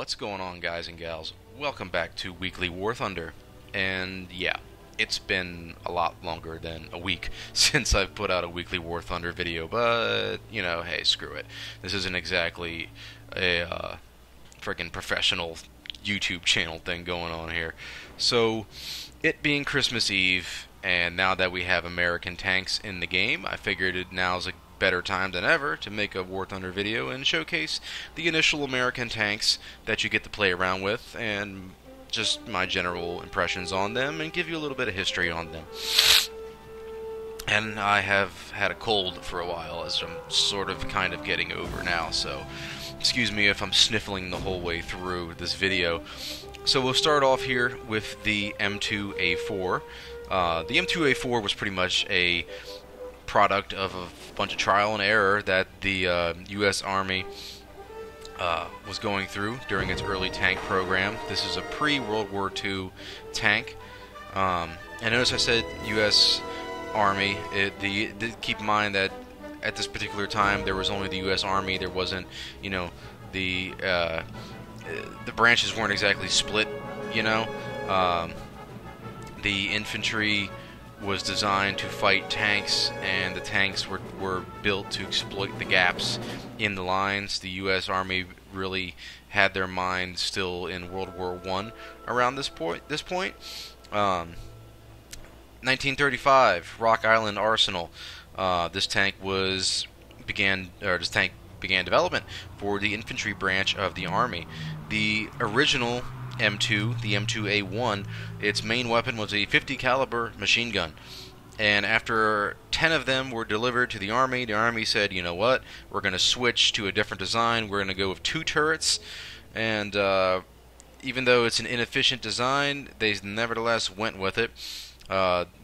What's going on, guys and gals? Welcome back to Weekly War Thunder. And yeah, it's been a lot longer than a week since I've put out a Weekly War Thunder video, but you know, hey, screw it. This isn't exactly a freaking professional YouTube channel thing going on here. So, it being Christmas Eve, and now that we have American tanks in the game, I figured now's a better time than ever to make a War Thunder video and showcase the initial American tanks that you get to play around with, and just my general impressions on them, and give you a little bit of history on them. And I have had a cold for a while, as I'm sort of kind of getting over now, so excuse me if I'm sniffling the whole way through this video. So we'll start off here with the M2A4. The M2A4 was pretty much a product of a bunch of trial and error that the U.S. Army was going through during its early tank program. This is a pre-World War II tank. And notice I said U.S. Army. Keep in mind that at this particular time there was only the U.S. Army. There wasn't, you know, the branches weren't exactly split, you know. The infantry was designed to fight tanks, and the tanks were built to exploit the gaps in the lines. The U.S. Army really had their mind still in World War I around this point. 1935, Rock Island Arsenal. This tank began development for the infantry branch of the Army. The original M2, the M2A1, its main weapon was a 50 caliber machine gun. And after 10 of them were delivered to the Army said, you know what, we're going to switch to a different design. We're going to go with 2 turrets. And even though it's an inefficient design, they nevertheless went with it,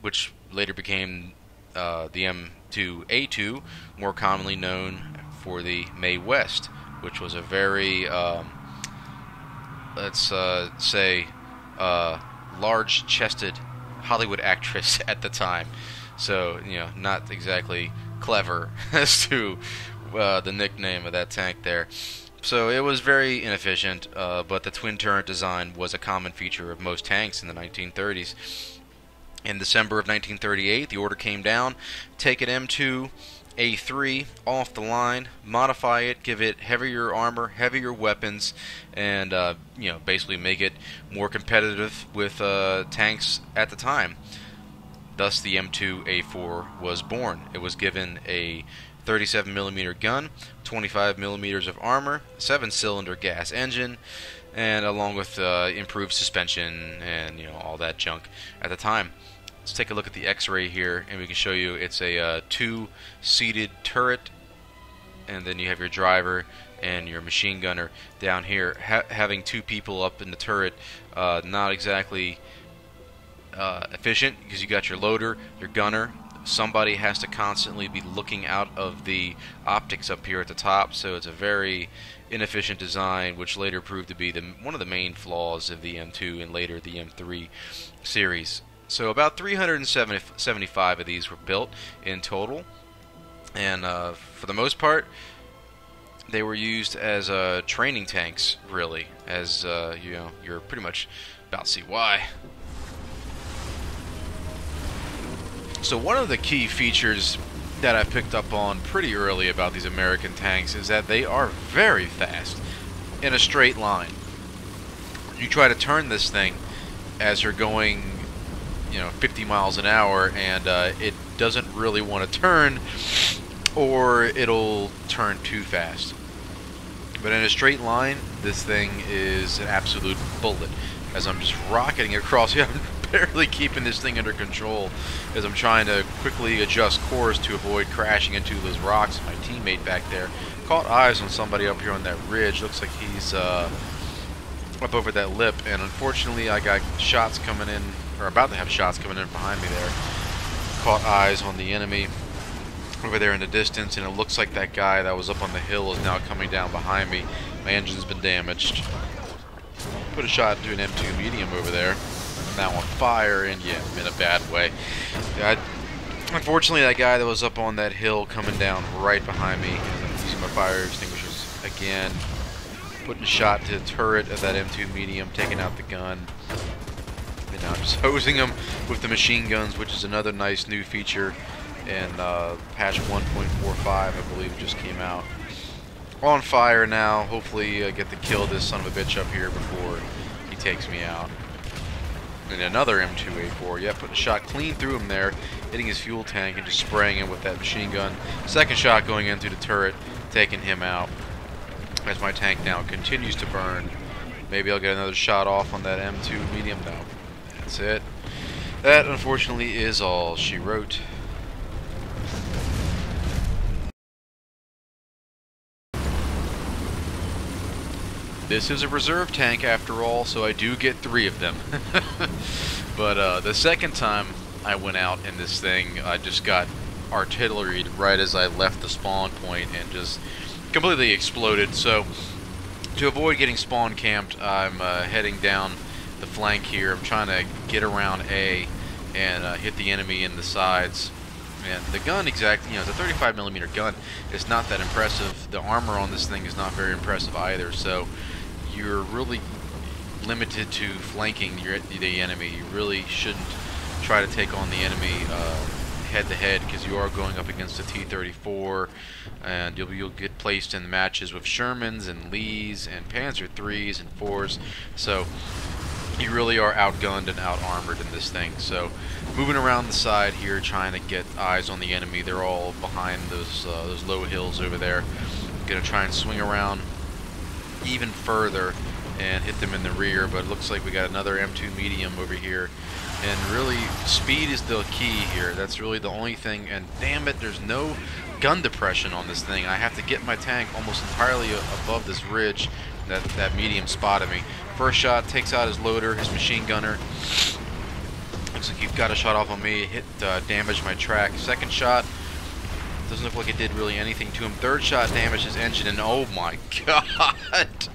which later became the M2A2, more commonly known for the Mae West, which was a very let's say, large-chested Hollywood actress at the time. So, you know, not exactly clever as to the nickname of that tank there. So it was very inefficient, but the twin turret design was a common feature of most tanks in the 1930s. In December of 1938, the order came down: take an M2A3 off the line, modify it, give it heavier armor, heavier weapons, and you know, basically make it more competitive with tanks at the time. Thus, the M2A4 was born. It was given a 37mm gun, 25mm of armor, 7-cylinder gas engine, and along with improved suspension and, you know, all that junk at the time. Let's take a look at the X-ray here, and we can show you it's a 2-seated turret, and then you have your driver and your machine gunner down here. Having 2 people up in the turret, not exactly efficient, because you got your loader, your gunner. Somebody has to constantly be looking out of the optics up here at the top, so it's a very inefficient design, which later proved to be one of the main flaws of the M2 and later the M3 series. So about 375 of these were built in total, and for the most part, they were used as training tanks, really, as you know, you're pretty much about to see why. So one of the key features that I picked up on pretty early about these American tanks is that they are very fast in a straight line. You try to turn this thing as you're going, you know, 50 miles an hour, and it doesn't really want to turn, or it'll turn too fast. But in a straight line, this thing is an absolute bullet. As I'm just rocketing across here, I'm barely keeping this thing under control as I'm trying to quickly adjust course to avoid crashing into those rocks. My teammate back there caught eyes on somebody up here on that ridge. Looks like he's up over that lip, and unfortunately I got shots coming in, or about to have shots coming in behind me there. Caught eyes on the enemy over there in the distance, and it looks like that guy that was up on the hill is now coming down behind me. My engine's been damaged. Put a shot into an M2 medium over there. Now on fire, and yeah, in a bad way. Unfortunately, that guy that was up on that hill coming down right behind me, using my fire extinguishers again, putting a shot to the turret of that M2 medium, taking out the gun. And now just hosing them with the machine guns, which is another nice new feature. And patch 1.45, I believe, just came out. On fire now. Hopefully get to kill this son of a bitch up here before he takes me out. And another M2A4. Yeah, putting a shot clean through him there, hitting his fuel tank and just spraying him with that machine gun. Second shot going into the turret, taking him out. As my tank now continues to burn. Maybe I'll get another shot off on that M2 medium. No, that's it. That, unfortunately, is all she wrote. This is a reserve tank after all, so I do get 3 of them. But the second time I went out in this thing, I just got artilleried right as I left the spawn point and just completely exploded. So to avoid getting spawn camped, I'm heading down the flank here. I'm trying to get around A and hit the enemy in the sides. And the gun, exactly, it's a 35mm gun. It's not that impressive. The armor on this thing is not very impressive either. So you're really limited to flanking the enemy. You really shouldn't try to take on the enemy head-to-head, because you are going up against a T-34, and you'll get placed in matches with Shermans and Lees and Panzer IIIs and IVs. So you really are outgunned and out-armored in this thing. So moving around the side here, trying to get eyes on the enemy. They're all behind those low hills over there. I'm gonna try and swing around even further and hit them in the rear, but it looks like we got another M2 medium over here. And really, speed is the key here. That's really the only thing. And damn it, there's no gun depression on this thing. I have to get my tank almost entirely above this ridge that medium spotted me. First shot takes out his loader, his machine gunner. Looks like you've got a shot off on me. Hit damaged my track. Second shot doesn't look like it did really anything to him. Third shot damaged his engine, and oh my god!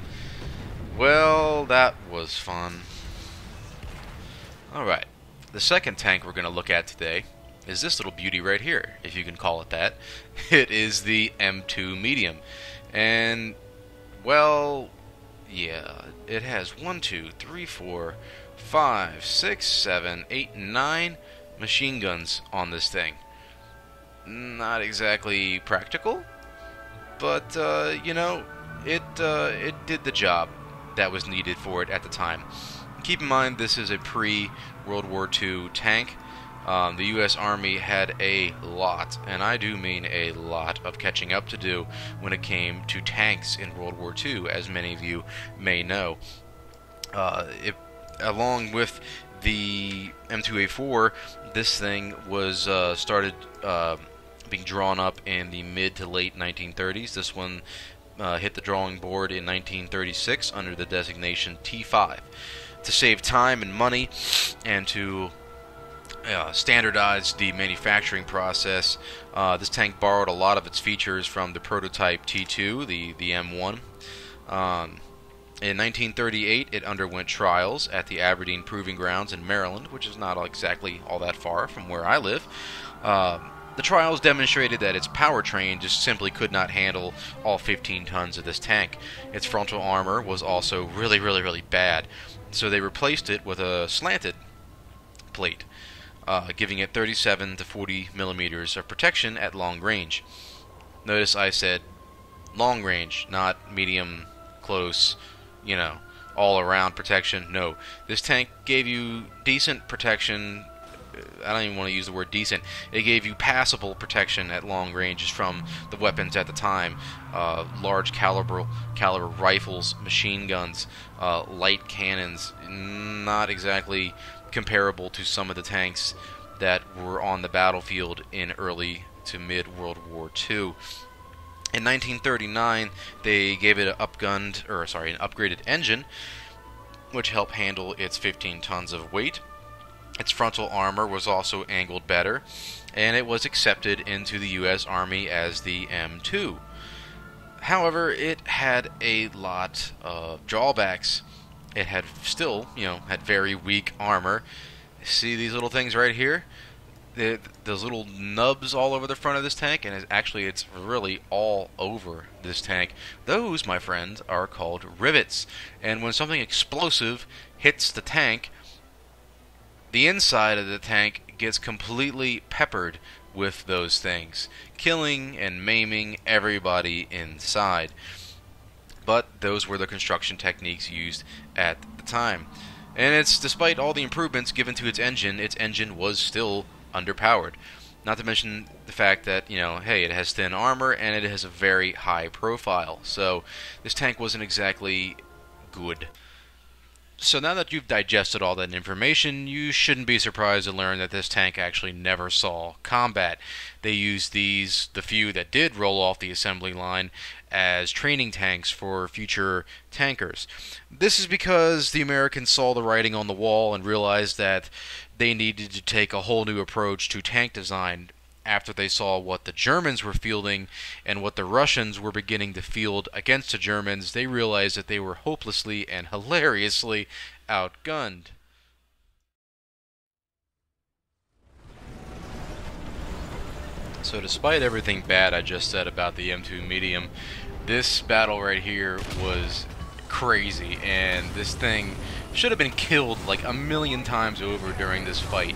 Well, that was fun. Alright, the second tank we're going to look at today is this little beauty right here, if you can call it that. It is the M2 medium. And, well, yeah, it has 1, 2, 3, 4, 5, 6, 7, 8, 9 machine guns on this thing. Not exactly practical, but it did the job that was needed for it at the time. Keep in mind, this is a pre-World War II tank. The U.S. Army had a lot, and I do mean a lot, of catching up to do when it came to tanks in World War II, as many of you may know. Along with the M2A4, this thing was started being drawn up in the mid to late 1930s. This one hit the drawing board in 1936 under the designation T5. To save time and money and to standardize the manufacturing process, this tank borrowed a lot of its features from the prototype T2, the M1. In 1938, it underwent trials at the Aberdeen Proving Grounds in Maryland, which is not exactly all that far from where I live. The trials demonstrated that its powertrain just simply could not handle all 15 tons of this tank. Its frontal armor was also really, really, really bad, so they replaced it with a slanted plate, giving it 37 to 40 millimeters of protection at long range. Notice I said long range, not medium, close, all-around protection. No, this tank gave you decent protection. I don't even want to use the word decent. It gave you passable protection at long ranges from the weapons at the time. Large caliber rifles, machine guns, light cannons. Not exactly comparable to some of the tanks that were on the battlefield in early to mid World War II. In 1939, they gave it an upgraded engine, which helped handle its 15 tons of weight. Its frontal armor was also angled better, and it was accepted into the U.S. Army as the M2. However, it had a lot of drawbacks. It had still, had very weak armor. See these little things right here? those little nubs all over the front of this tank, and it's really all over this tank. Those, my friends, are called rivets. And when something explosive hits the tank, the inside of the tank gets completely peppered with those things, killing and maiming everybody inside. But those were the construction techniques used at the time. And it's, despite all the improvements given to its engine was still underpowered. Not to mention the fact that, hey, it has thin armor and it has a very high profile. So this tank wasn't exactly good. So now that you've digested all that information, you shouldn't be surprised to learn that this tank actually never saw combat. They used the few that did roll off the assembly line, as training tanks for future tankers. This is because the Americans saw the writing on the wall and realized that they needed to take a whole new approach to tank design after they saw what the Germans were fielding and what the Russians were beginning to field against the Germans. They realized that they were hopelessly and hilariously outgunned. So despite everything bad I just said about the M2 Medium, this battle right here was crazy, and this thing should have been killed like a million times over during this fight.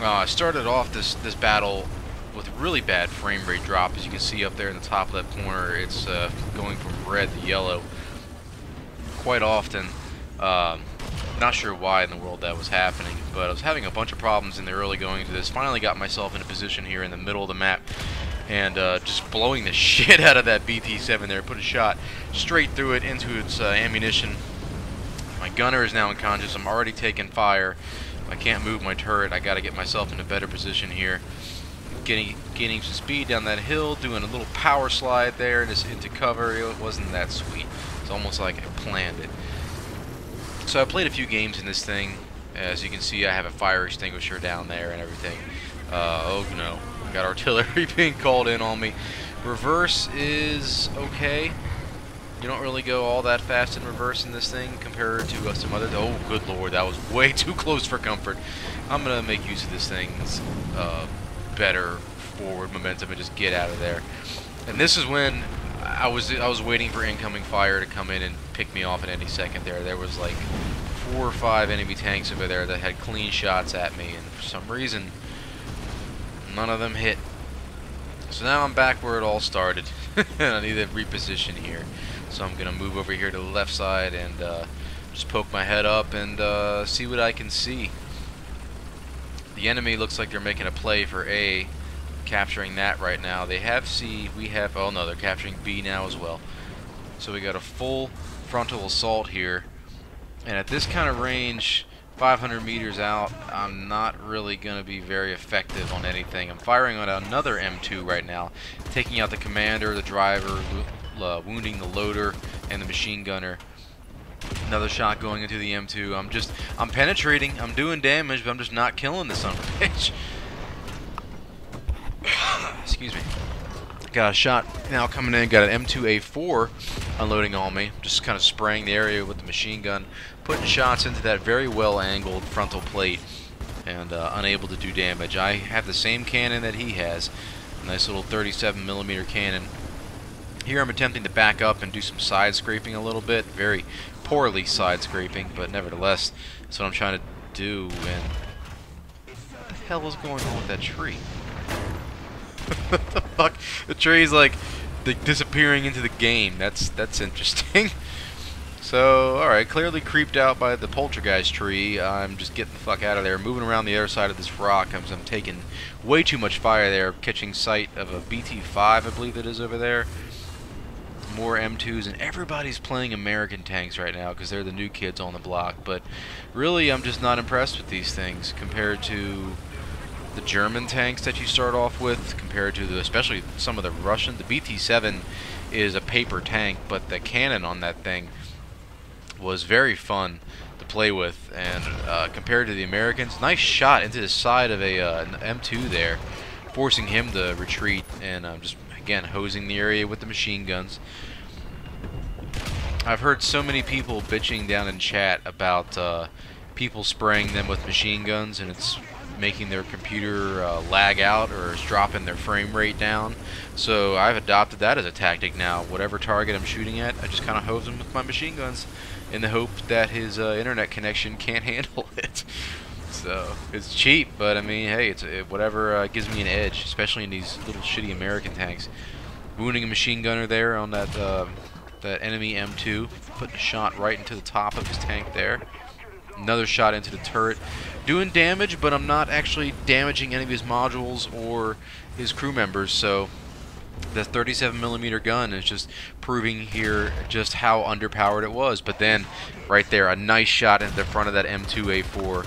I started off this battle with really bad frame rate drop. As you can see up there in the top left corner, it's going from red to yellow quite often. Not sure why in the world that was happening, but I was having a bunch of problems in the early going to this. Finally got myself in a position here in the middle of the map, and just blowing the shit out of that BT-7 there. Put a shot straight through it into its ammunition. My gunner is now unconscious. I'm already taking fire. I can't move my turret. I got to get myself in a better position here. Gaining some speed down that hill, doing a little power slide there just into cover. It wasn't that sweet. It's almost like I planned it. So I played a few games in this thing. As you can see, I have a fire extinguisher down there and everything. Oh no, I got artillery being called in on me. Reverse is okay. You don't really go all that fast in reverse in this thing compared to some other. Oh, good lord, that was way too close for comfort. I'm gonna make use of this thing's better forward momentum and just get out of there. And this is when I was waiting for incoming fire to come in and pick me off at any second there. There was like 4 or 5 enemy tanks over there that had clean shots at me, and for some reason none of them hit. So now I'm back where it all started. And I need to reposition here. So I'm gonna move over here to the left side and just poke my head up and see what I can see. The enemy looks like they're making a play for A, capturing that right now. They have C, we have, oh no, they're capturing B now as well. So we got a full frontal assault here, and at this kind of range, 500 meters out, I'm not really going to be very effective on anything. I'm firing on another M2 right now, taking out the commander, the driver, wounding the loader, and the machine gunner. Another shot going into the M2. I'm penetrating, I'm doing damage, but I'm just not killing this son of a bitch. Excuse me. Got a shot now coming in, got an M2A4 unloading on me. Just kind of spraying the area with the machine gun, putting shots into that very well angled frontal plate, and unable to do damage. I have the same cannon that he has, a nice little 37mm cannon. Here I'm attempting to back up and do some side scraping a little bit, very poorly side scraping, but nevertheless, that's what I'm trying to do. And what the hell is going on with that tree? What the fuck? The tree's like disappearing into the game. That's interesting. So, alright, clearly creeped out by the poltergeist tree. I'm just getting the fuck out of there, moving around the other side of this rock. I'm taking way too much fire there, catching sight of a BT-5, I believe it is over there. More M2s, and everybody's playing American tanks right now because they're the new kids on the block. But really, I'm just not impressed with these things compared to the German tanks that you start off with, compared to especially some of the Russian. The BT-7 is a paper tank, but the cannon on that thing was very fun to play with. And compared to the Americans, nice shot into the side of an M2 there, forcing him to retreat, and just again hosing the area with the machine guns. I've heard so many people bitching down in chat about people spraying them with machine guns, and it's making their computer lag out, or is dropping their frame rate down. So I've adopted that as a tactic now. Whatever target I'm shooting at, I just kind of hose him with my machine guns in the hope that his internet connection can't handle it. So it's cheap, but I mean, hey, it's whatever gives me an edge, especially in these little shitty American tanks. Wounding a machine gunner there on that that enemy M2, putting a shot right into the top of his tank there. Another shot into the turret, doing damage, but I'm not actually damaging any of his modules or his crew members. So the 37mm gun is just proving here just how underpowered it was. But then, right there, a nice shot into the front of that M2A4.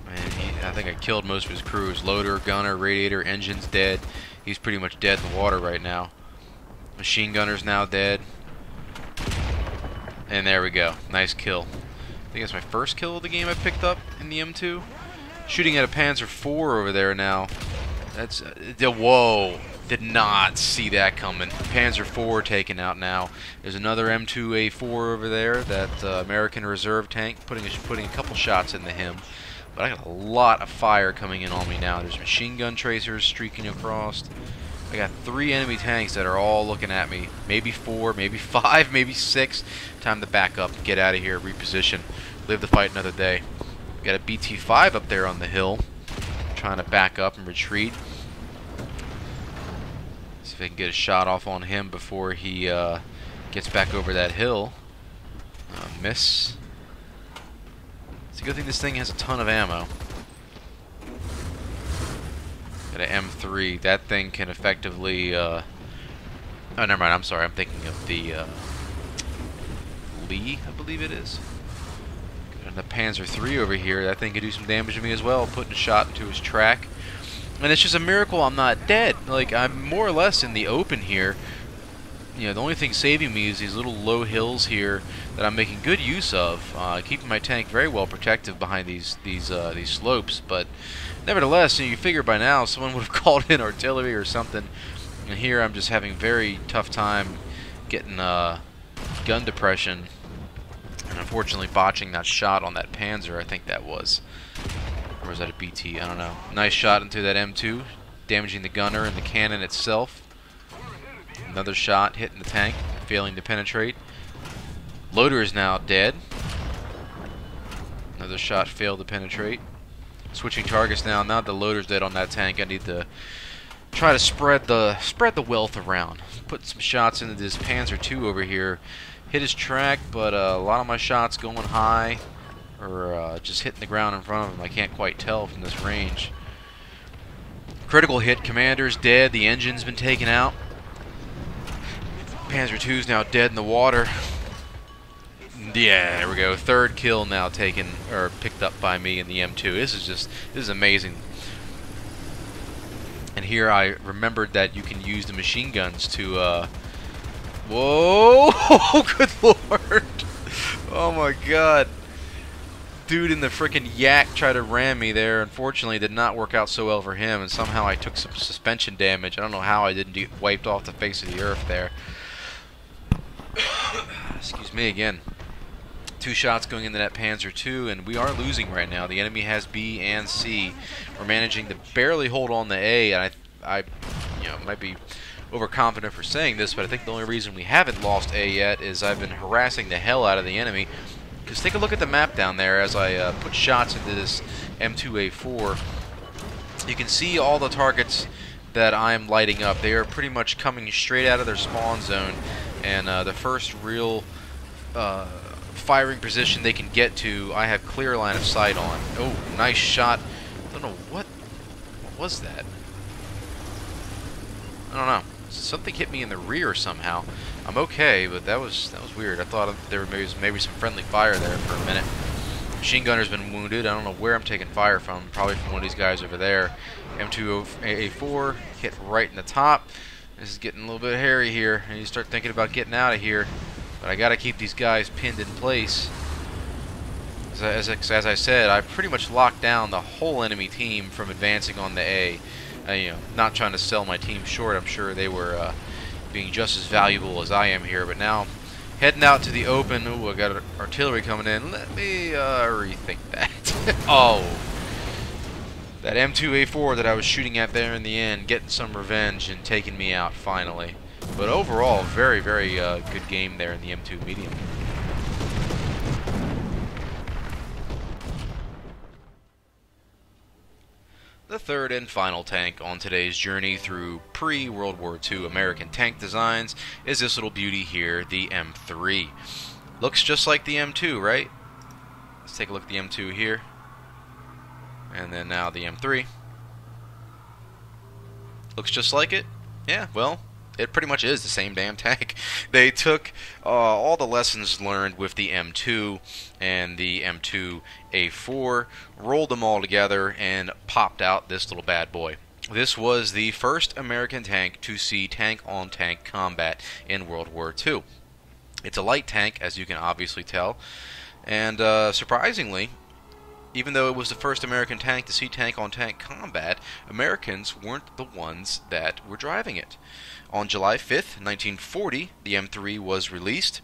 And I think I killed most of his crews. Loader, gunner, radiator, engine's dead. He's pretty much dead in the water right now. Machine gunner's now dead. And there we go. Nice kill. I think that's my first kill of the game I picked up in the M2. Shooting at a Panzer IV over there now. That's whoa! Did not see that coming. Panzer IV taken out now. There's another M2A4 over there. That American reserve tank putting a couple shots into him. But I got a lot of fire coming in on me now. There's machine gun tracers streaking across. I got 3 enemy tanks that are all looking at me. Maybe 4, maybe 5, maybe 6. Time to back up, get out of here, reposition, live the fight another day. Got a BT-5 up there on the hill, trying to back up and retreat. See if I can get a shot off on him before he gets back over that hill. Miss. It's a good thing this thing has a ton of ammo. Got an M3. That thing can effectively... oh, never mind. I'm sorry. I'm thinking of the Lee, I believe it is. Got a Panzer III over here. That thing could do some damage to me as well, putting a shot into his track. And it's just a miracle I'm not dead. Like, I'm more or less in the open here. You know, the only thing saving me is these little low hills here that I'm making good use of, keeping my tank very well protected behind these slopes. But nevertheless, you figure by now someone would have called in artillery or something. And here I'm just having very tough time getting gun depression, and unfortunately botching that shot on that Panzer. I think that was, or was that a BT? I don't know. Nice shot into that M2, damaging the gunner and the cannon itself. Another shot hitting the tank, failing to penetrate. Loader is now dead. Another shot failed to penetrate. Switching targets now. Now the loader's dead on that tank. I need to try to spread the wealth around. Put some shots into this Panzer II over here. Hit his track, but a lot of my shots going high, or just hitting the ground in front of him. I can't quite tell from this range. Critical hit. Commander's dead. The engine's been taken out. Panzer II's now dead in the water. Yeah, there we go. Third kill now taken, or picked up by me in the M2. This is amazing. And here I remembered that you can use the machine guns to, whoa! Good lord! Oh my god. Dude in the frickin' yak tried to ram me there. Unfortunately, it did not work out so well for him, and somehow I took some suspension damage. I don't know how I didn't get wiped off the face of the earth there. Excuse me again. 2 shots going into that Panzer II, and we are losing right now. The enemy has B and C. We're managing to barely hold on to A, and I might be overconfident for saying this, but I think the only reason we haven't lost A yet is I've been harassing the hell out of the enemy. Because take a look at the map down there as I put shots into this M2A4. You can see all the targets that I'm lighting up. They are pretty much coming straight out of their spawn zone, and the first real firing position they can get to, I have clear line of sight on. Oh, nice shot. I don't know what was that. I don't know. Something hit me in the rear somehow. I'm okay, but that was weird. I thought there was maybe some friendly fire there for a minute. Machine gunner's been wounded. I don't know where I'm taking fire from. Probably from one of these guys over there. M2A4 hit right in the top. This is getting a little bit hairy here, and you start thinking about getting out of here. But I gotta keep these guys pinned in place. As I said, I pretty much locked down the whole enemy team from advancing on the A. Not trying to sell my team short. I'm sure they were being just as valuable as I am here. But now, heading out to the open. Ooh, I got artillery coming in. Let me rethink that. Oh, That M2A4 that I was shooting at there in the end, getting some revenge and taking me out finally. But overall, very, very good game there in the M2 medium. The third and final tank on today's journey through pre-World War II American tank designs is this little beauty here, the M3. Looks just like the M2, right? Let's take a look at the M2 here. And then now the M3. Looks just like it? Yeah, well, it pretty much is the same damn tank. They took all the lessons learned with the M2 and the M2A4, rolled them all together, and popped out this little bad boy. This was the first American tank to see tank-on-tank combat in World War II. It's a light tank, as you can obviously tell, and surprisingly, even though it was the first American tank to see tank-on-tank combat, Americans weren't the ones that were driving it. On July 5th, 1940, the M3 was released.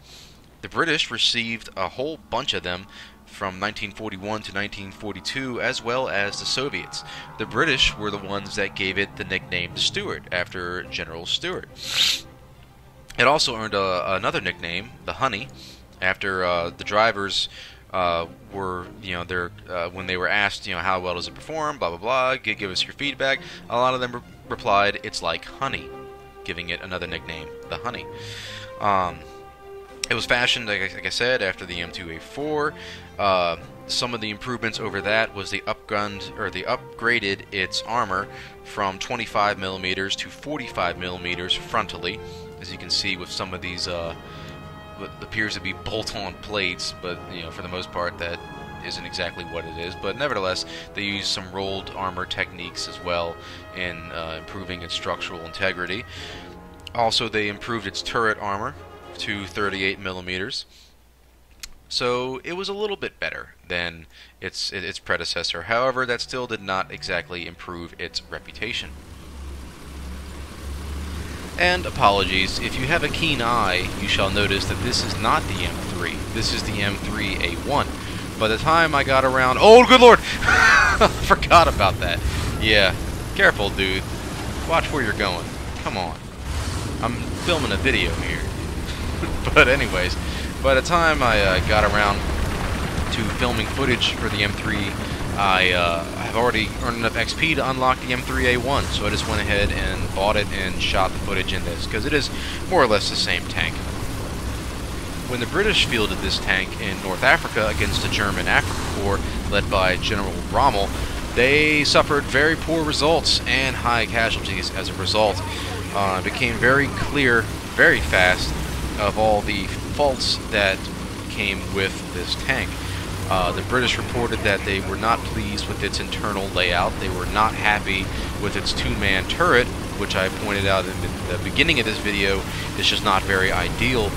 The British received a whole bunch of them from 1941 to 1942, as well as the Soviets. The British were the ones that gave it the nickname the Stuart, after General Stuart. It also earned another nickname, the Honey, after the drivers were, when they were asked, how well does it perform, blah, blah, blah, give us your feedback, a lot of them replied, it's like honey, giving it another nickname, the Honey. It was fashioned, like I said, after the M2A4. Some of the improvements over that was they upgraded its armor from 25 millimeters to 45 millimeters frontally, as you can see with some of these what appears to be bolt-on plates, but for the most part that isn't exactly what it is. But nevertheless, they used some rolled armor techniques as well in improving its structural integrity. Also, they improved its turret armor to 38 millimeters. So it was a little bit better than its predecessor. However, that still did not exactly improve its reputation. And apologies, if you have a keen eye, you shall notice that this is not the M3. This is the M3A1. By the time I got around... Oh, good lord! I forgot about that. Yeah, careful, dude. Watch where you're going. Come on. I'm filming a video here. But anyways, by the time I got around to filming footage for the M3, I have already earned enough XP to unlock the M3A1, so I just went ahead and bought it and shot the footage in this, because it is more or less the same tank. When the British fielded this tank in North Africa against the German Afrika Corps, led by General Rommel, they suffered very poor results and high casualties as a result. It became very clear, very fast, of all the faults that came with this tank. The British reported that they were not pleased with its internal layout. They were not happy with its two-man turret, which I pointed out in the beginning of this video is just not very ideal.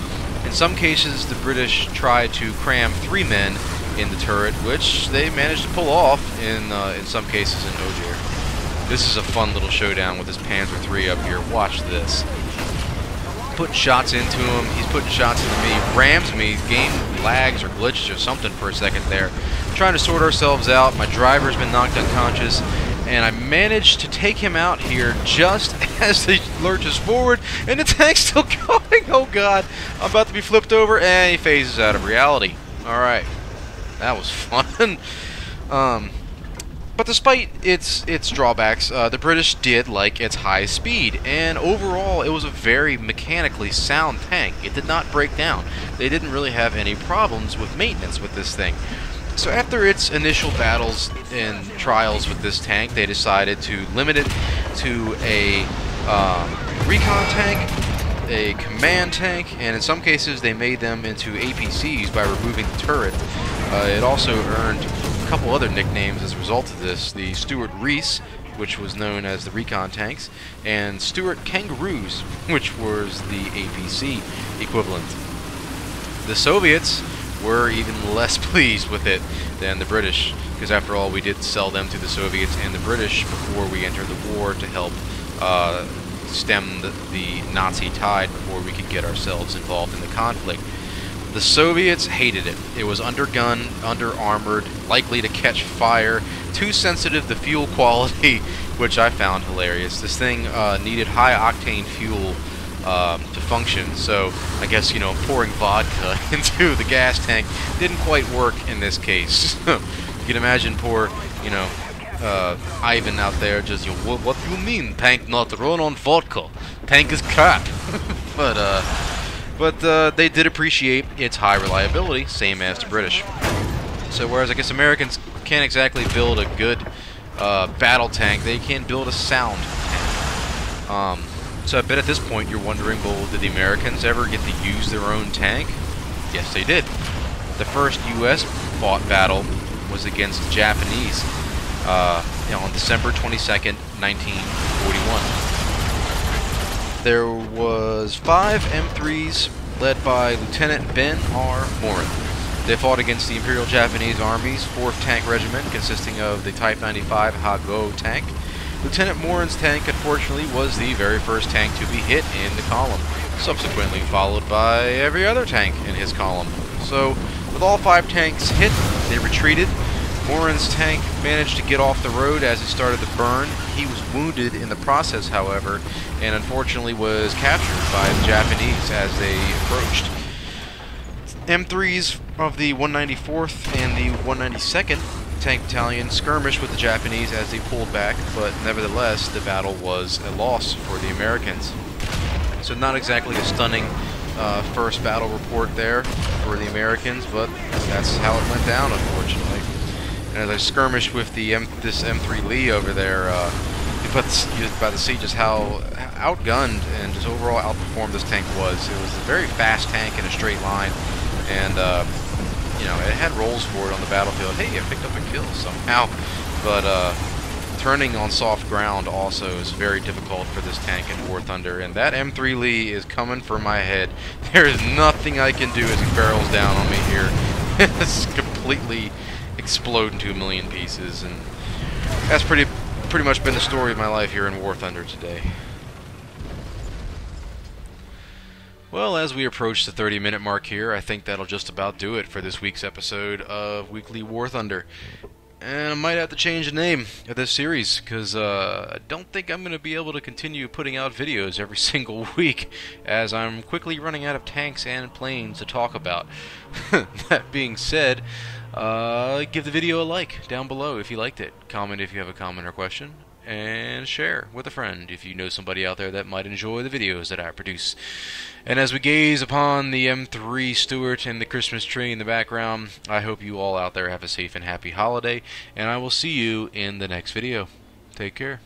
In some cases, the British tried to cram 3 men in the turret, which they managed to pull off in some cases in Ogier. This is a fun little showdown with this Panzer III up here. Watch this. Putting shots into him, he's putting shots into me, rams me, game lags or glitches or something for a second there. Trying to sort ourselves out, my driver's been knocked unconscious, and I managed to take him out here just as he lurches forward, and the tank's still going. Oh god, I'm about to be flipped over, and he phases out of reality. Alright, that was fun. But despite its drawbacks, the British did like its high speed, and overall it was a very mechanically sound tank. It did not break down. They didn't really have any problems with maintenance with this thing. So after its initial battles and trials with this tank, they decided to limit it to a recon tank, a command tank, and in some cases they made them into APCs by removing the turret. It also earned a couple other nicknames as a result of this: the Stuart Reese, which was known as the recon tanks, and Stuart Kangaroos, which was the APC equivalent. The Soviets were even less pleased with it than the British, because after all, we did sell them to the Soviets and the British before we entered the war to help stem the Nazi tide before we could get ourselves involved in the conflict. The Soviets hated it. It was undergunned, under-armored, likely to catch fire, too sensitive to fuel quality, which I found hilarious. This thing needed high-octane fuel to function, so I guess, pouring vodka into the gas tank didn't quite work in this case. You can imagine poor, Ivan out there just, what do you mean, tank not run on vodka? Tank is crap. But they did appreciate its high reliability, same as the British. So whereas I guess Americans can't exactly build a good battle tank, they can build a sound tank. So I bet at this point you're wondering, well, did the Americans ever get to use their own tank? Yes, they did. The first U.S. fought battle was against the Japanese on December 22nd, 1941. There was 5 M3s led by Lieutenant Ben R. Morin. They fought against the Imperial Japanese Army's 4th Tank Regiment, consisting of the Type 95 Ha-Go tank. Lieutenant Morin's tank, unfortunately, was the very first tank to be hit in the column, subsequently followed by every other tank in his column. So, with all 5 tanks hit, they retreated. Morin's tank managed to get off the road as it started to burn. He was wounded in the process, however, and unfortunately was captured by the Japanese as they approached. M3s of the 194th and the 192nd Tank Battalion skirmished with the Japanese as they pulled back, but nevertheless, the battle was a loss for the Americans. So not exactly a stunning first battle report there for the Americans, but that's how it went down, unfortunately. And as I skirmished with this M3 Lee over there, you're about to see just how outgunned and just overall outperformed this tank was. It was a very fast tank in a straight line, and it had rolls for it on the battlefield. Hey, I picked up a kill somehow, but turning on soft ground also is very difficult for this tank in War Thunder, and that M3 Lee is coming for my head. There is nothing I can do as he barrels down on me here. It's completely explode into a million pieces, and that's pretty much been the story of my life here in War Thunder today. Well, as we approach the 30-minute mark here, I think that'll just about do it for this week's episode of Weekly War Thunder. And I might have to change the name of this series, because I don't think I'm going to be able to continue putting out videos every single week, as I'm quickly running out of tanks and planes to talk about. That being said, give the video a like down below if you liked it. Comment if you have a comment or question. And share with a friend if you know somebody out there that might enjoy the videos that I produce. And as we gaze upon the M3 Stuart and the Christmas tree in the background, I hope you all out there have a safe and happy holiday, and I will see you in the next video. Take care.